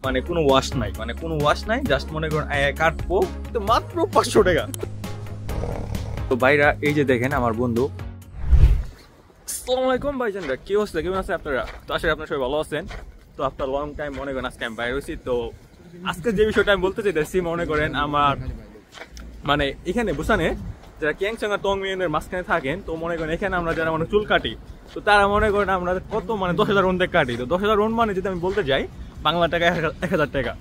মানে কোনো ওয়াশ নাই, মানে কোনো ওয়াশ নাই, জাস্ট মনে করেন কাটবো তো মাত্র 500 টাকা। তো ভাইরা এই যে দেখেন আমার বন্ধু। আসসালামু আলাইকুম ভাইজানরা, কি অবস্থা, কেমন আছেন আপনারা? তো আসলে আপনারা সবাই ভালো আছেন। তো আফটার লং টাইম মনে করেন আজকে আমি বাইরে হয়েছি। তো আজকে যে বিষয়টা আমি বলতে চাইতেছি, মনে করেন আমার মানে এখানে বুসানে যারা ক্যাংচাং আর টং মিয়ানের মাঝখানে থাকেন, তো মনে করেন এখানে আমরা যারা মানে চুল কাটি, তো তারা মনে করেন আমরা কত মানে 10,000 রন থেকে কাটি। তো 10,000 রন মানে যদি আমি বলতে যাই বাংলা টাকা 1,000 টাকা।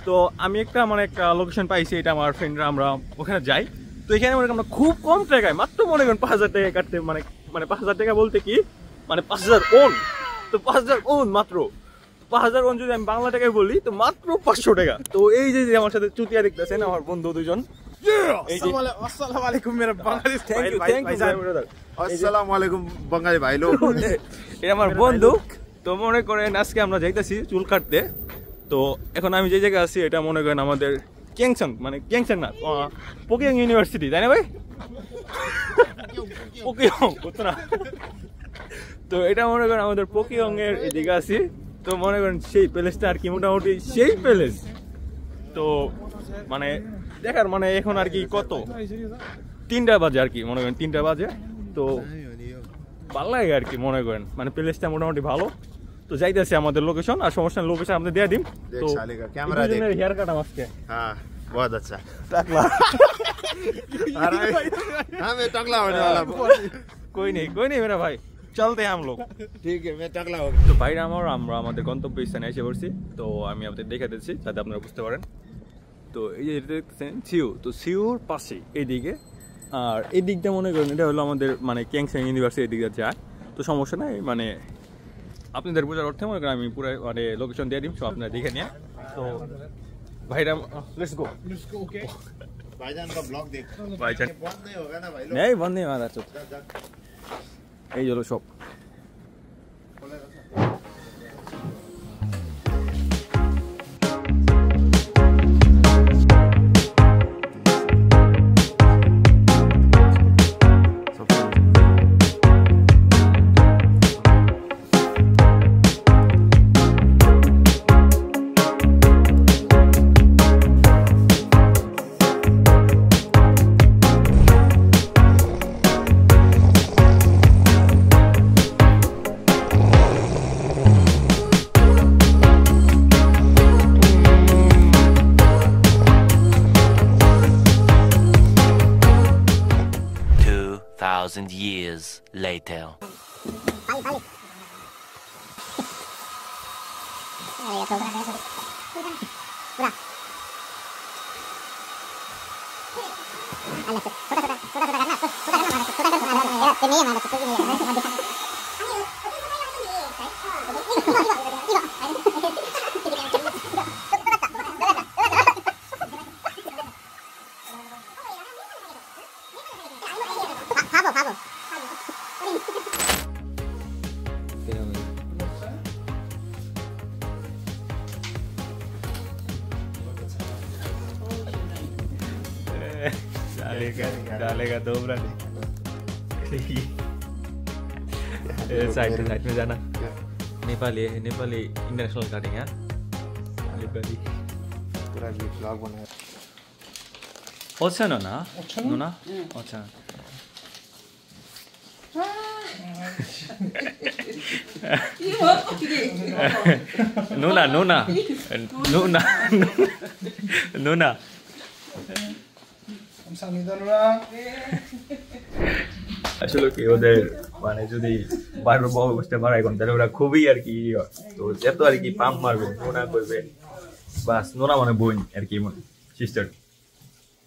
তো আমি একটা মানে একটা লোকেশন পাইছি, এটা আমার ফ্রেন্ডরা আমরা ওখানে যাই। তো এখানে মনে করেন আমরা খুব কম টাকায় মাত্র মনে করেন 5,000 টাকায় কাটতে, মানে 5,000 টাকা বলতে কি মানে 5,000 ওন। তো 5,000 ওন মাত্র 5,000 ওন যদি আমি বাংলা টাকায় বলি তো মাত্র 500 টাকা। তো এই যে আমার সাথে চুতিয়া দেখতেছেন আমার বন্ধু দুজন। अस्सलाम वालेकुम मेरा बांग्लादेश अस्सलाम वालेकुम বাঙালি ভাই লোক। এটা আমার বন্ধু। তো মনে করেন আজকে আমরা যাইতেছি চুল কাটতে। তো এখন আমি যে জায়গায় আছি এটা মনে করেন আমাদের ক্যাংচাং, মানে ক্যাংচাং না পোকিয়ং ইউনিভার্সিটি, তাই না ভাই? পোকিয়ং না। তো এটা মনে করেন আমাদের পোকিয়ং এর এদিকে আছি। তো মনে করেন সেই প্যালেসটা আর কি মোটামুটি সেই প্যালেস। তো মানে দেখার মানে এখন আর কি কত 3টা বাজে আর কি, মনে করেন 3টা বাজে। তো ভালো লাগে আর কি, মনে করেন মানে প্লেসটা মোটামুটি ভালো। তো যাইতেছে আমাদের লোকেশন, আর সমস্যা লোকেশন আমাদের দিয়ে দিন। তো ক্যামেরা দেখ, হেয়ার কাট আজকে हां बहुत अच्छा টাকলা। अरे मैं टकला होने वाला कोई नहीं मेरा भाई, चलते हैं हम लोग। ठीक है मैं टकला हो। তো ভাইরা আমরা আমাদের গন্তব্য স্থানে এসে পড়ছি। তো আমি আপনাদের দেখে দিচ্ছি যাতে আপনারা বুঝতে পারেন। তো এই যে দেখতেছেন সিউ, তো সিউর পাশে এইদিকে, আর এই দিকটা মনে করেন এটা হলো আমাদের মানে ক্যাংচাং ইউনিভার্সিটির দিকে যায়। তো সমস্যা নাই, মানে আপনাদের বোঝার অর্থে মনে করেন আমি পুরো মানে লোকেশন দিয়ে দিই, সব আপনারা দেখে নিয়ে। তো ভাইরা লেটস গো ओके भाईजान का ब्लॉग देख भाईजान बंद नहीं होगा ना भाई लोग? नहीं बंद नहीं मारा चुप। এই হলো সব। Years later. डालेगा दो साइड में जाना। नेपाली इंटरनेशनल काटिंग है नेपाली पूरा ब्लॉग बनाया। अच्छा ना अच्छा নুনা আসলে কি ওদের মানে যদি বারবার বয়সটা বাড়ায় কোন তাহলে ওরা খুবই আর কি, তো এত আর কি পাম্প মারবে, নোনা করবে, বাস নোনা মানে বোন আর কি সিস্টার।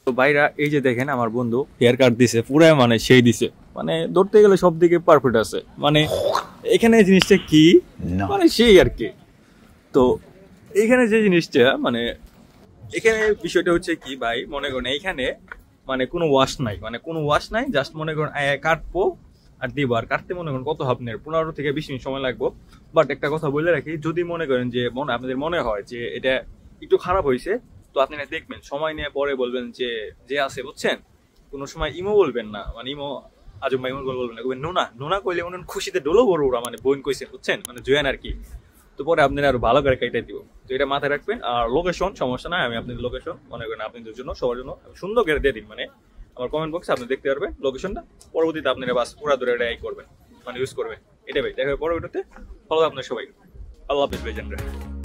তো ভাইরা এই যে দেখেন আমার বন্ধু হেয়ার কাট দিছে পুরো, মানে সেই দিছে, মানে ধরতে গেলে সব দিকে পারফেক্ট আছে। মানে এখানে জিনিসটা কি মানে সেই আর কি। তো এইখানে যে জিনিসটা মানে এখানে বিষয়টা হচ্ছে কি ভাই, মনে করেন এইখানে মানে কোনো ওয়াশ নাই, মানে কোনো ওয়াশ নাই, জাস্ট মনে করেন কাটবো আর দিব। আর কাটতে মনে করেন কত আপনার 15 থেকে 20 মিনিট সময় লাগবে। বাট একটা কথা বলে রাখি, যদি মনে করেন যে আপনাদের মনে হয় যে এটা একটু খারাপ হয়েছে, তো আপনারা দেখবেন সময় নিয়ে পরে বলবেন যে আছে বুঝছেন, কোনো সময় ইমো বলবেন না, মানে ইমো আজম ভাই বলবেন না, নোনা কইলে মনে খুশিতে ডোলো বড় ওরা, মানে বোন কইছে বুঝছেন, মানে জয়ান আর কি। তো পরে আপনারা আরো ভালো করে কেটে দিব। তো এটা মাথায় রাখবেন। আর লোকেশন সমস্যা নাই, আমি আপনাদের লোকেশন মনে করেন আপনাদের জন্য সবার জন্য সুন্দর করে দিয়ে দিন, মানে আমার কমেন্ট বক্সে আপনি দেখতে পারবেন লোকেশনটা। পরবর্তীতে আপনারা বাস পুরা ধরে এটা করবেন, মানে ইউজ করবেন। এটা ভাই দেখা হবে পরবর্তীতে। ভালো আপনার সবাই, আল্লাহ হাফিজ ভাই জানরা।